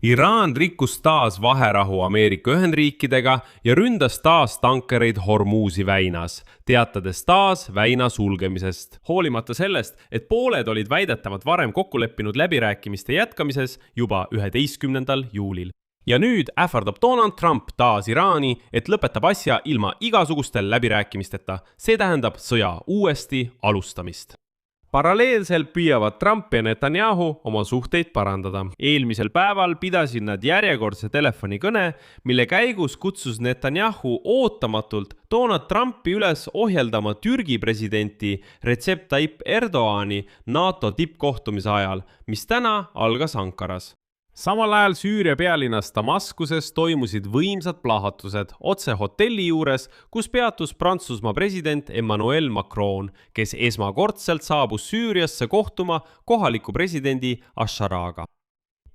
Iraan rikkus taas vaherahu Ameerika Ühendriikidega ja ründas taas tankereid Hormuzi väinas, teatades taas väina sulgemisest. Hoolimata sellest, et pooled olid väidetavalt varem kokku leppinud läbirääkimiste jätkamises juba 11. juulil. Ja nüüd ähvardab Donald Trump taas Iraani, et lõpetab asja ilma igasugustel läbirääkimisteta. See tähendab sõja uuesti alustamist. Paralleelselt püüavad Trump ja Netanyahu oma suhteid parandada. Eelmisel päeval pidasid nad järjekordse telefonikõne, mille käigus kutsus Netanyahu ootamatult Donald Trumpi üles ohjeldama Türgi presidenti Recep Tayyip Erdoğani NATO tippkohtumise ajal, mis täna algas Ankaras. Samal ajal Süüria pealinnas Damaskuses toimusid võimsad plahvatused otse hotelli juures, kus peatus Prantsusmaa president Emmanuel Macron, kes esmakordselt saabus Süüriasse kohtuma kohaliku presidendi Asharaga.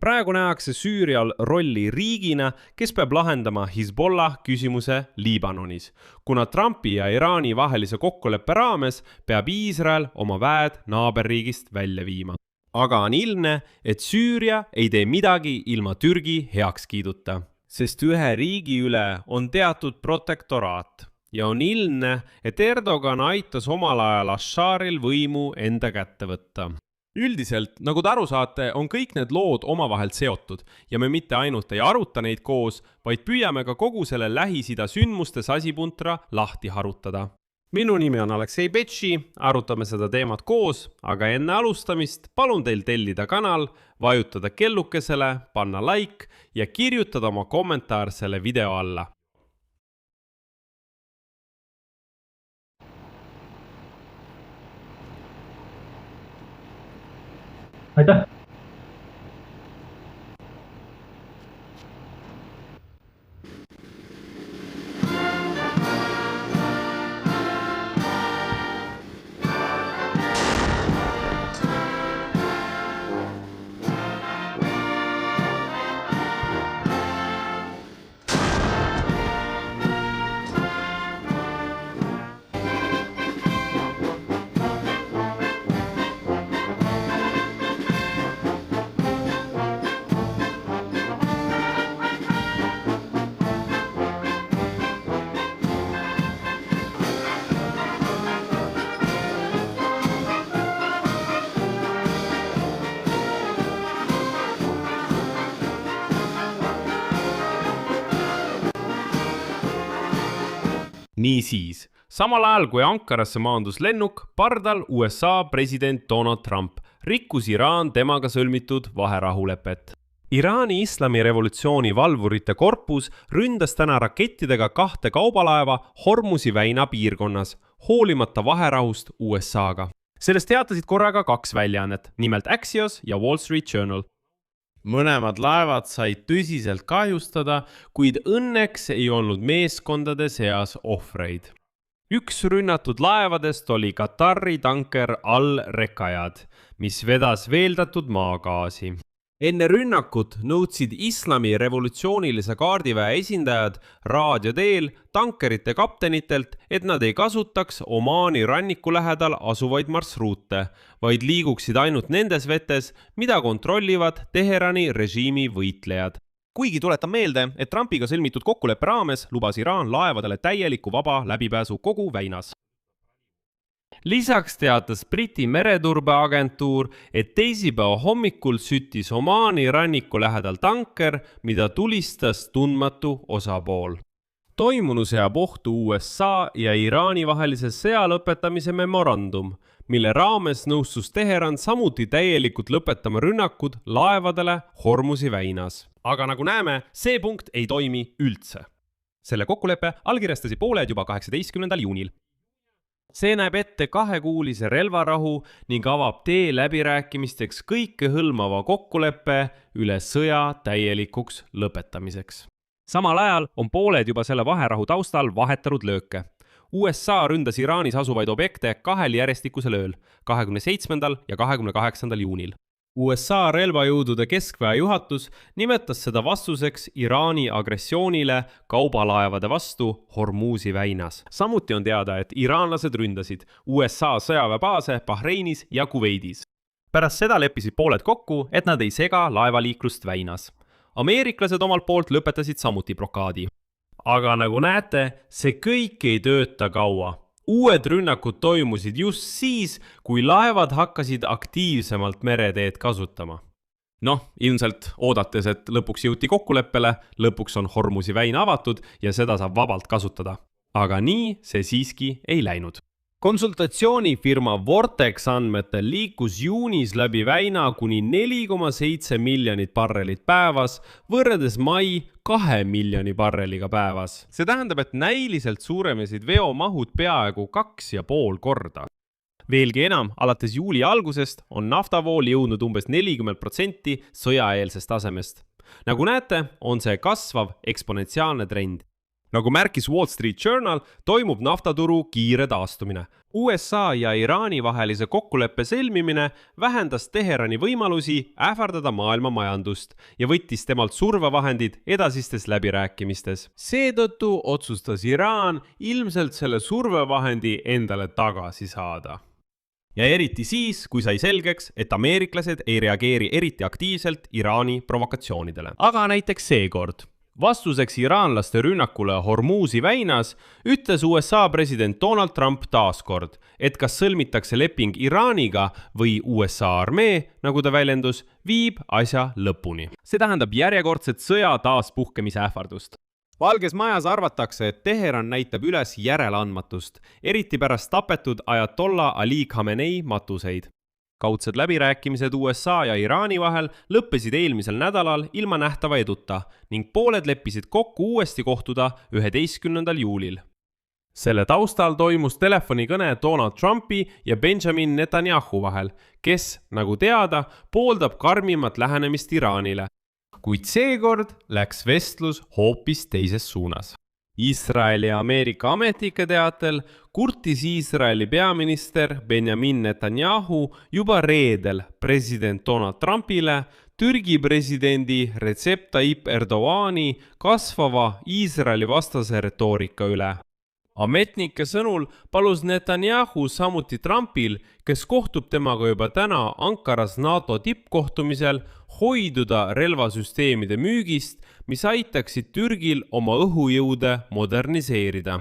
Praegu nähakse Süürial rolli riigina, kes peab lahendama Hezbollah küsimuse Liibanonis. Kuna Trumpi ja Iraani vahelise kokkuleppe raames peab Iisrael oma väed naaberriigist välja viima. Aga on ilmne, et Süüria ei tee midagi ilma Türgi heakskiiduta, sest ühe riigi üle on teatud protektoraat ja on ilmne, et Erdogan aitas omal ajal Asharil võimu enda kätte võtta. Üldiselt, nagu te aru saate, on kõik need lood omavahel seotud ja me mitte ainult ei aruta neid koos, vaid püüame ka kogu selle Lähis-Ida sündmuste sasipuntra lahti harutada. Minu nimi on Aleksei Betši, arutame seda teemat koos, aga enne alustamist palun teil tellida kanal, vajutada kellukesele, panna like ja kirjutada oma kommentaar selle video alla. Aitäh! Niisiis, samal ajal kui Ankarasse maandus lennuk, pardal USA president Donald Trump rikkus Iraan temaga sõlmitud vaherahulepet. Iraani islamirevolutsiooni valvurite korpus ründas täna rakettidega 2 kaubalaeva Hormuzi väina piirkonnas, hoolimata vaherahust USA-ga. Sellest teatasid korraga 2 väljaannet, nimelt Axios ja Wall Street Journal. Mõlemad laevad said tõsiselt kahjustada, kuid õnneks ei olnud meeskondade seas ohvreid. Üks rünnatud laevadest oli Katari tanker Al-Rekajad, mis vedas veeldatud maagaasi. Enne rünnakut nõudsid islami revolutsioonilise kaardiväe esindajad raadio teel tankerite kaptenitelt, et nad ei kasutaks Omaani ranniku lähedal asuvaid marsruute, vaid liiguksid ainult nendes vetes, mida kontrollivad Teherani režiimi võitlejad. Kuigi tuletan meelde, et Trumpiga sõlmitud kokkuleppe raames lubas Iraan laevadele täieliku vaba läbipääsu kogu väinas. Lisaks teatas Briti mereturbeagentuur, et teisipäeva hommikul süttis Omaani ranniku lähedal tanker, mida tulistas tundmatu osapool. Toimunu seab ohtu USA ja Iraani vahelise sõja lõpetamise memorandum, mille raames nõustus Teheran samuti täielikult lõpetama rünnakud laevadele Hormuzi väinas. Aga nagu näeme, see punkt ei toimi üldse. Selle kokkuleppe allkirjastasid pooled juba 18. juunil. See näeb ette 2-kuulise relvarahu ning avab tee läbirääkimisteks kõikehõlmava kokkuleppe üle sõja täielikuks lõpetamiseks. Samal ajal on pooled juba selle vaherahu taustal vahetanud lööke. USA ründas Iraanis asuvaid objekte 2 järjestikusel ööl, 27. ja 28. juunil. USA relvajõudude keskväe juhatus nimetas seda vastuseks Iraani agressioonile kaubalaevade vastu Hormuzi väinas. Samuti on teada, et iraanlased ründasid USA sõjaväebaase Bahreinis ja Kuveidis. Pärast seda leppisid pooled kokku, et nad ei sega laevaliiklust väinas. ameeriklased omalt poolt lõpetasid samuti blokaadi. Aga nagu näete, see kõik ei tööta kaua. Uued rünnakud toimusid just siis, kui laevad hakkasid aktiivsemalt mereteed kasutama. Ilmselt oodates, et lõpuks jõuti kokkuleppele, lõpuks on Hormuzi väina avatud ja seda saab vabalt kasutada. Aga nii see siiski ei läinud. Konsultatsioonifirma Vortex andmetel liikus juunis läbi väina kuni 4,7 miljonit barrelit päevas, võrreldes mai 2 miljoni barreliga päevas. See tähendab, et näiliselt suurenesid veomahud peaaegu 2,5 korda. Veelgi enam, alates juuli algusest on naftavool jõudnud umbes 40% sõjaeelsest tasemest. Nagu näete, on see kasvav eksponentsiaalne trend. Nagu märkis Wall Street Journal, toimub naftaturu kiire taastumine. USA ja Iraani vahelise kokkuleppe sõlmimine vähendas Teherani võimalusi ähvardada maailma majandust ja võttis temalt survevahendid edasistes läbirääkimistes. Seetõttu otsustas Iraan ilmselt selle survevahendi endale tagasi saada. Ja eriti siis, kui sai selgeks, et ameeriklased ei reageeri eriti aktiivselt Iraani provokatsioonidele. Aga näiteks seekord. Vastuseks iraanlaste rünnakule Hormuzi väinas ütles USA president Donald Trump taaskord, et kas sõlmitakse leping Iraaniga või USA armee, nagu ta väljendus, viib asja lõpuni. See tähendab järjekordset sõja taaspuhkemise ähvardust. Valges majas arvatakse, et Teheran näitab üles järeleandmatust, eriti pärast tapetud ajatolla Ali Khamenei matuseid. Kaudsed läbirääkimised USA ja Iraani vahel lõppesid eelmisel nädalal ilma nähtava eduta ning pooled leppisid kokku uuesti kohtuda 11. juulil. Selle taustal toimus telefonikõne Donald Trumpi ja Benjamin Netanyahu vahel, kes, nagu teada, pooldab karmimat lähenemist Iraanile. Kuid seekord läks vestlus hoopis teises suunas. Iisraeli ja Ameerika ametnike teatel kurtis Iisraeli peaminister Benjamin Netanyahu juba reedel president Donald Trumpile Türgi presidendi Recep Tayyip Erdoğani kasvava Iisraeli vastase retoorika üle. Ametnike sõnul palus Netanyahu samuti Trumpil, kes kohtub temaga juba täna Ankaras NATO tippkohtumisel, hoiduda relvasüsteemide müügist, mis aitaksid Türgil oma õhujõude moderniseerida.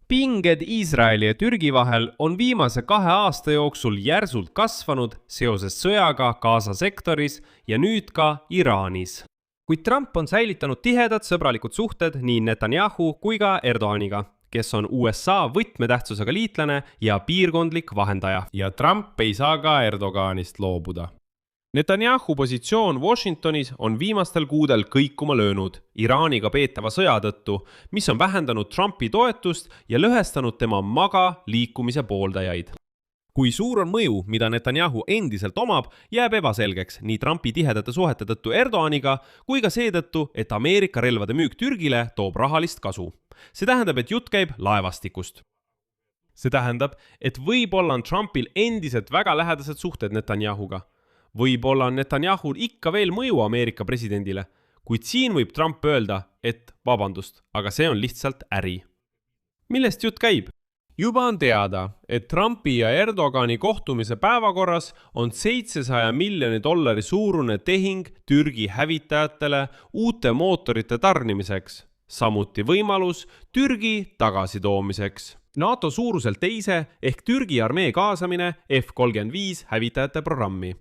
Pinged Iisraeli ja Türgi vahel on viimase 2 aasta jooksul järsult kasvanud seoses sõjaga Gaza sektoris ja nüüd ka Iraanis. Kuid Trump on säilitanud tihedad sõbralikud suhted nii Netanyahu kui ka Erdoğaniga, kes on USA võtmetähtsusega liitlane ja piirkondlik vahendaja. Ja Trump ei saa ka Erdoğanist loobuda. Netanyahu positsioon Washingtonis on viimastel kuudel kõikuma löönud Iraaniga peetava sõja tõttu, mis on vähendanud Trumpi toetust ja lõhestanud tema maga liikumise pooldajaid. Kui suur on mõju, mida Netanyahu endiselt omab, jääb ebaselgeks nii Trumpi tihedate suhete tõttu Erdoğaniga kui ka seetõttu, et Ameerika relvade müük Türgile toob rahalist kasu. See tähendab, et jutt käib laevastikust. See tähendab, et võib-olla on Trumpil endiselt väga lähedased suhted Netanyahuga. Võib-olla on Netanyahul ikka veel mõju Ameerika presidendile, kuid siin võib Trump öelda, et vabandust, aga see on lihtsalt äri. Millest jutt käib? Juba on teada, et Trumpi ja Erdoğani kohtumise päevakorras on $700 miljoni suurune tehing Türgi hävitajatele uute mootorite tarnimiseks, samuti võimalus Türgi tagasitoomiseks. NATO suuruselt teise ehk Türgi armee kaasamine F-35 hävitajate programmi.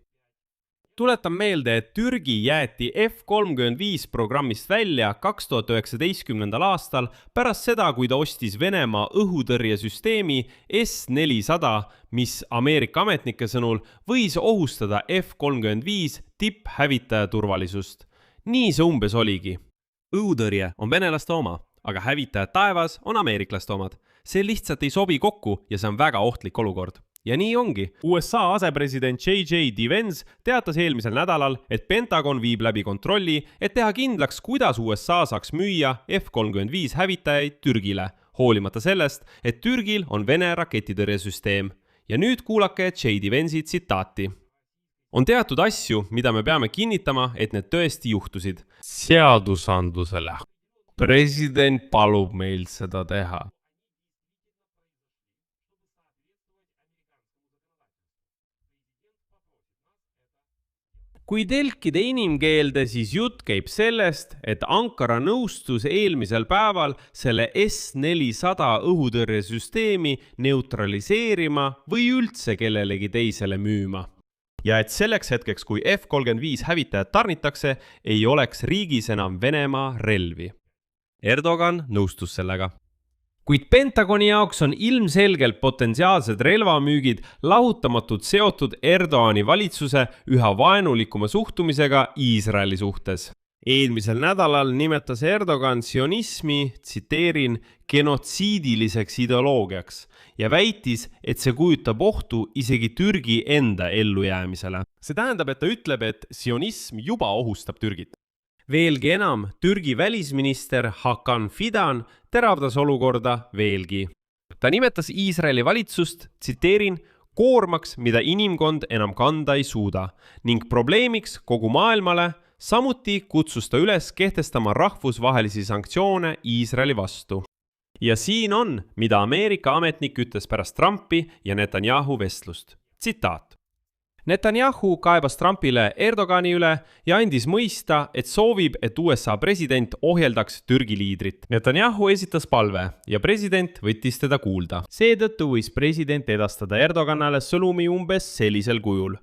Tuletan meelde, et Türgi jäeti F-35 programmist välja 2019. aastal pärast seda, kui ta ostis Venemaa õhutõrjesüsteemi S-400, mis Ameerika ametnike sõnul võis ohustada F-35 tipphävitaja turvalisust. Nii see umbes oligi. Õhutõrje on venelaste oma, aga hävitajad taevas on ameeriklaste omad. See lihtsalt ei sobi kokku ja see on väga ohtlik olukord. Ja nii ongi. USA asepresident J.D. Vance teatas eelmisel nädalal, et Pentagon viib läbi kontrolli, et teha kindlaks, kuidas USA saaks müüa F-35 hävitajaid Türgile, hoolimata sellest, et Türgil on Vene raketitõrjesüsteem. Ja nüüd kuulake J.D. Vance'i tsitaati. On teatud asju, mida me peame kinnitama, et need tõesti juhtusid. Seadusandlusele. President palub meil seda teha. kui telkida inimkeelde, siis jutt käib sellest, et Ankara nõustus eelmisel päeval selle S-400 õhutõrjesüsteemi neutraliseerima või üldse kellelegi teisele müüma. Ja et selleks hetkeks, kui F-35 hävitajad tarnitakse, ei oleks riigis enam Venemaa relvi. Erdogan nõustus sellega. Kuid Pentagoni jaoks on ilmselgelt potentsiaalsed relvamüügid lahutamatult seotud Erdogani valitsuse üha vaenulikuma suhtumisega Iisraeli suhtes. Eelmisel nädalal nimetas Erdogan sionismi, tsiteerin, genotsiidiliseks ideoloogiaks ja väitis, et see kujutab ohtu isegi Türgi enda ellujäämisele. See tähendab, et ta ütleb, et sionism juba ohustab Türgit. Veelgi enam, Türgi välisminister Hakan Fidan teravdas olukorda veelgi. Ta nimetas Iisraeli valitsust, tsiteerin, koormaks, mida inimkond enam kanda ei suuda ning probleemiks kogu maailmale, samuti kutsus ta üles kehtestama rahvusvahelisi sanktsioone Iisraeli vastu. Ja siin on, mida Ameerika ametnik ütles pärast Trumpi ja Netanyahu vestlust. Tsitaat. Netanyahu kaebas Trumpile Erdogani üle ja andis mõista, et soovib, et USA president ohjeldaks Türgi liidrit. Netanyahu esitas palve ja president võttis teda kuulda. Seetõttu võis president edastada Erdoganale sõnumi umbes sellisel kujul.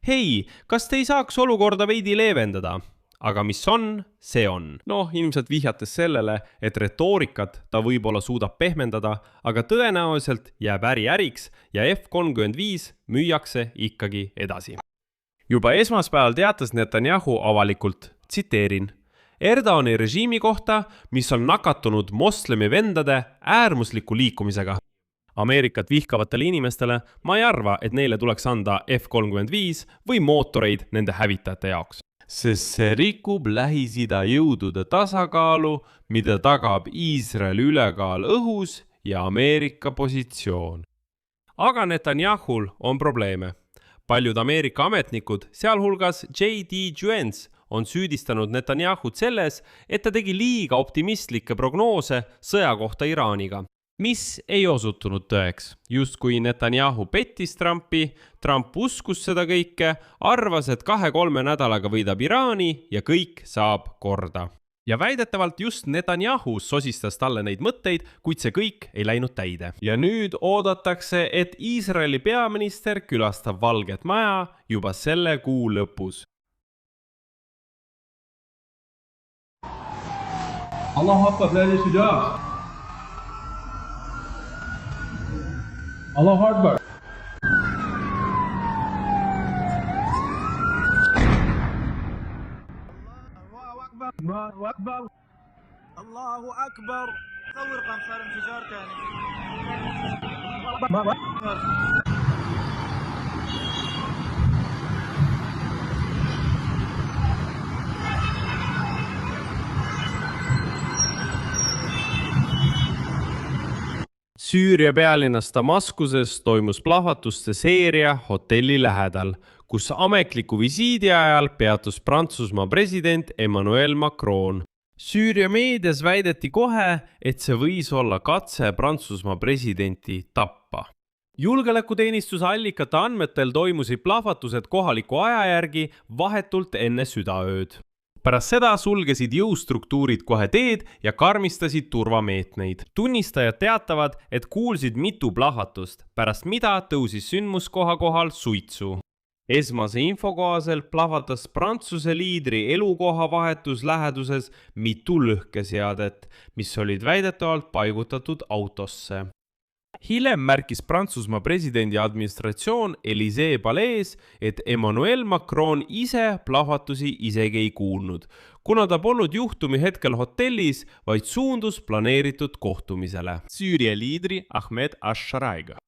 Hei, kas te ei saaks olukorda veidi leevendada? Aga mis on, see on. Ilmselt vihjates sellele, et retoorikat ta võib-olla suudab pehmendada, aga tõenäoliselt jääb äriks ja F-35 müüakse ikkagi edasi. Juba esmaspäeval teatas Netanyahu avalikult, tsiteerin, Erdogani režiimi kohta, mis on nakatunud moslemi vendade äärmusliku liikumisega. Ameerikat vihkavatele inimestele ma ei arva, et neile tuleks anda F-35 või mootoreid nende hävitajate jaoks. Sest see rikub Lähis-Ida jõudude tasakaalu, mida tagab Iisraeli ülekaal õhus ja Ameerika positsioon. Aga Netanyahul on probleeme. Paljud Ameerika ametnikud, sealhulgas J.D. Vance, on süüdistanud Netanyahut selles, et ta tegi liiga optimistlikke prognoose sõja kohta Iraaniga. Mis ei osutunud tõeks. Justkui Netanyahu pettis Trumpi, Trump uskus seda kõike, arvas, et 2-3 nädalaga võidab Iraani ja kõik saab korda. Ja väidetavalt just Netanyahu sosistas talle neid mõtteid, kuid see kõik ei läinud täide. Ja nüüd oodatakse, et Iisraeli peaminister külastab Valget Maja juba selle kuu lõpus. Allahu Akbar, läbi süda! Allahu Akbar. Allahu Akbar. Allahu Akbar. صور قنصار انفجار ثاني. Süüria pealinnas Damaskuses toimus plahvatuste seeria hotelli lähedal, kus ametliku visiidi ajal peatus Prantsusmaa president Emmanuel Macron. Süüria meedias väideti kohe, et see võis olla katse Prantsusmaa presidenti tappa. Julgeolekuteenistuse allikate andmetel toimusid plahvatused kohaliku aja järgi vahetult enne südaööd. Pärast seda sulgesid jõustruktuurid kohe teed ja karmistasid turvameetmeid. Tunnistajad teatavad, et kuulsid mitu plahvatust, pärast mida tõusis sündmuskoha kohal suitsu. Esmase info kohaselt plahvatas Prantsuse liidri elukoha vahetus läheduses mitu lõhkeseadet, mis olid väidetavalt paigutatud autosse. Hiljem märkis Prantsusmaa presidendi administratsioon Élysée palees, et Emmanuel Macron ise plahvatusi isegi ei kuulnud, kuna ta polnud juhtumi hetkel hotellis, vaid suundus planeeritud kohtumisele Süüria liidri Ahmed Ash-Sharaiga.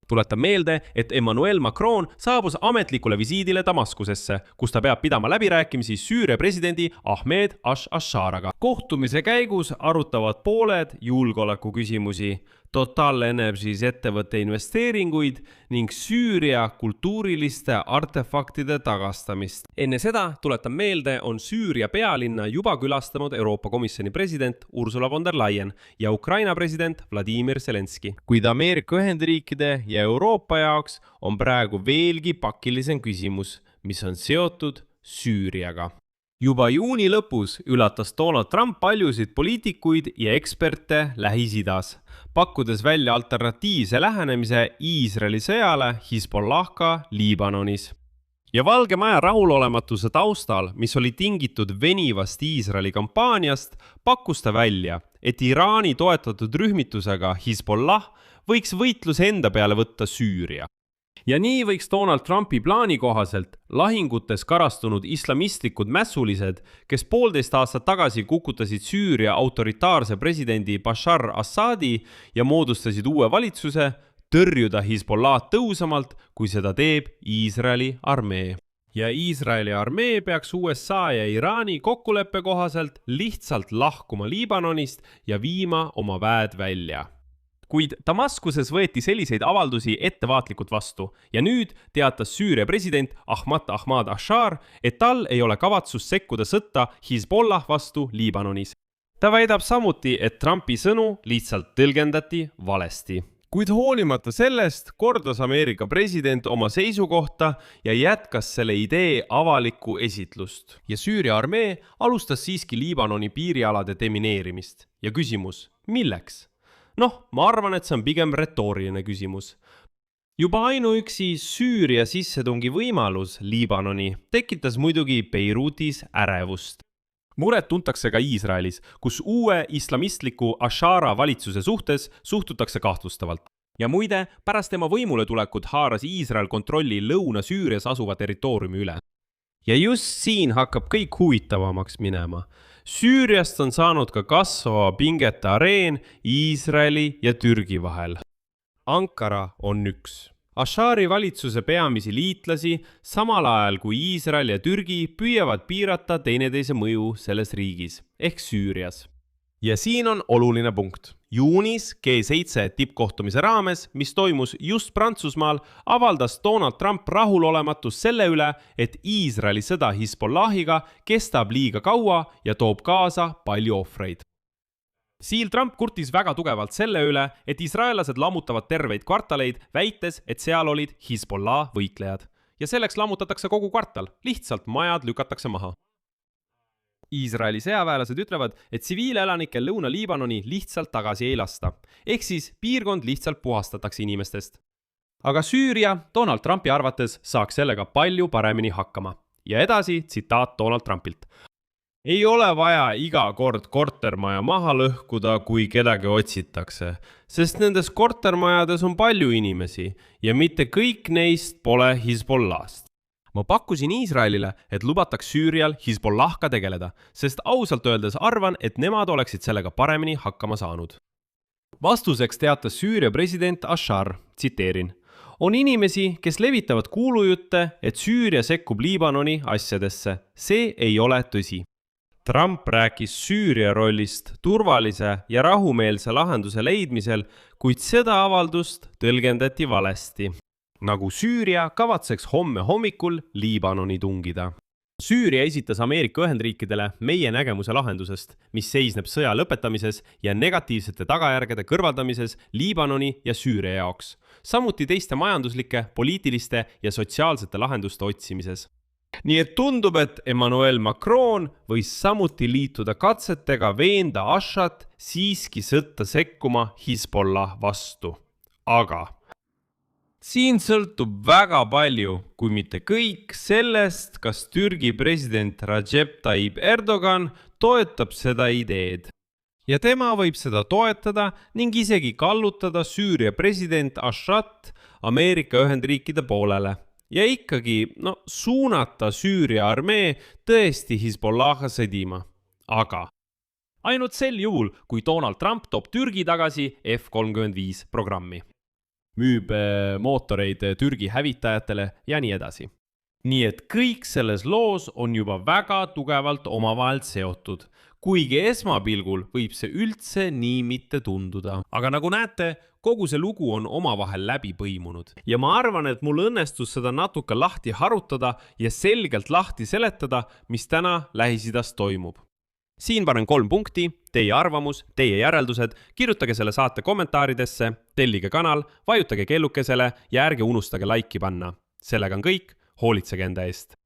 Tuletan meelde, et Emmanuel Macron saabus ametlikule visiidile Damaskusesse, kus ta peab pidama läbirääkimisi Süüria presidendi Ahmed Ash-Sharaga. Kohtumise käigus arutavad pooled julgeoleku küsimusi, Total Energies ettevõtte investeeringuid ning Süüria kultuuriliste artefaktide tagastamist. Enne seda, tuletan meelde, on Süüria pealinna juba külastanud Euroopa Komisjoni president Ursula von der Leyen ja Ukraina president Vladimir Zelenski. Kuid Ameerika Ühendriikide ja Euroopa jaoks on praegu veelgi pakilisem küsimus, mis on seotud Süüriaga. Juba juuni lõpus üllatas Donald Trump paljusid poliitikuid ja eksperte Lähis-Idas, pakkudes välja alternatiivse lähenemise Iisraeli sõjale Hezbollahga Liibanonis. Ja Valge Maja rahulolematuse taustal, mis oli tingitud venivast Iisraeli kampaaniast, pakkus ta välja, et Iraani toetatud rühmitusega Hezbollah võiks võitluse enda peale võtta Süüria. Ja nii võiks Donald Trumpi plaani kohaselt lahingutes karastunud islamistlikud mässulised, kes 1,5 aastat tagasi kukutasid Süüria autoritaarse presidendi Bashar Assadi ja moodustasid uue valitsuse, tõrjuda Hezbollah tõusamalt, kui seda teeb Iisraeli armee. Ja Iisraeli armee peaks USA ja Iraani kokkuleppe kohaselt lihtsalt lahkuma Liibanonist ja viima oma väed välja. Kuid Damaskuses võeti selliseid avaldusi ettevaatlikult vastu ja nüüd teatas Süüria president Ahmad Ashar, et tal ei ole kavatsus sekkuda sõtta Hezbollah vastu Liibanonis. Ta väidab samuti, et Trumpi sõnu lihtsalt tõlgendati valesti. Kuid hoolimata sellest kordas Ameerika president oma seisukohta ja jätkas selle idee avalikku esitlust. Ja Süüria armee alustas siiski Liibanoni piirialade demineerimist. Ja küsimus, milleks? Ma arvan, et see on pigem retooriline küsimus. Juba ainuüksi Süüria sissetungi võimalus Liibanoni tekitas muidugi Beirutis ärevust. Muret tuntakse ka Iisraelis, kus uue islamistliku Ashara valitsuse suhtes suhtutakse kahtlustavalt. Ja muide, pärast tema võimule tulekut haaras Iisrael kontrolli Lõuna-Süürias asuva territooriumi üle. Ja just siin hakkab kõik huvitavamaks minema. Süüriast on saanud ka kasvava pingete areen Iisraeli ja Türgi vahel. Ankara on üks. Ashari valitsuse peamisi liitlasi, samal ajal kui Iisrael ja Türgi püüavad piirata teineteise mõju selles riigis, ehk Süürias. Ja siin on oluline punkt. Juunis G7 tippkohtumise raames, mis toimus just Prantsusmaal, avaldas Donald Trump rahulolematust selle üle, et Iisraeli sõda Hezbollahiga kestab liiga kaua ja toob kaasa palju ohvreid. Siin Trump kurtis väga tugevalt selle üle, et israelased lammutavad terveid kvartaleid, väites, et seal olid Hezbollah võitlejad. Ja selleks lammutatakse kogu kvartal, lihtsalt majad lükatakse maha. Iisraeli sõjaväelased ütlevad, et tsiviilelanikel Lõuna-Liibanoni lihtsalt tagasi ei lasta, ehk siis piirkond lihtsalt puhastatakse inimestest. Aga Süüria Donald Trumpi arvates saaks sellega palju paremini hakkama. Ja edasi tsitaat Donald Trumpilt. Ei ole vaja iga kord kortermaja maha lõhkuda, kui kedagi otsitakse, sest nendes kortermajades on palju inimesi ja mitte kõik neist pole Hezbollahst. Ma pakkusin Iisraelile, et lubataks Süürial Hezbollahga tegeleda, sest ausalt öeldes arvan, et nemad oleksid sellega paremini hakkama saanud. Vastuseks teatas Süüria president Ashar, tsiteerin, on inimesi, kes levitavad kuulujutte, et Süüria sekkub Liibanoni asjadesse. See ei ole tõsi. Trump rääkis Süüria rollist turvalise ja rahumeelse lahenduse leidmisel, kuid seda avaldust tõlgendati valesti. Nagu Süüria kavatseks homme hommikul Liibanoni tungida. Süüria esitas Ameerika Ühendriikidele meie nägemuse lahendusest, mis seisneb sõja lõpetamises ja negatiivsete tagajärgede kõrvaldamises Liibanoni ja Süüria jaoks, samuti teiste majanduslike, poliitiliste ja sotsiaalsete lahenduste otsimises. Nii et tundub, et Emmanuel Macron võis samuti liituda katsetega veenda Ashat siiski sõtta sekkuma Hezbollah vastu. Aga siin sõltub väga palju, kui mitte kõik sellest, kas Türgi president Recep Tayyip Erdogan toetab seda ideed. Ja tema võib seda toetada ning isegi kallutada Süüria president Ashat Ameerika Ühendriikide poolele. Ja ikkagi suunata Süüria armee tõesti Hezbollaha sõdima. Aga ainult sel juhul, kui Donald Trump toob Türgi tagasi F-35 programmi. Müüb mootoreid Türgi hävitajatele ja nii edasi. Nii et kõik selles loos on juba väga tugevalt omavahel seotud, kuigi esmapilgul võib see üldse nii mitte tunduda. Aga nagu näete, kogu see lugu on omavahel läbi põimunud. Ja ma arvan, et mul õnnestus seda natuke lahti harutada ja selgelt lahti seletada, mis täna Lähis-Idas toimub. Siin panen 3 punkti, teie arvamus, teie järeldused, kirjutage selle saate kommentaaridesse, tellige kanal, vajutage kellukesele ja ärge unustage laiki panna. Sellega on kõik, hoolitsege enda eest.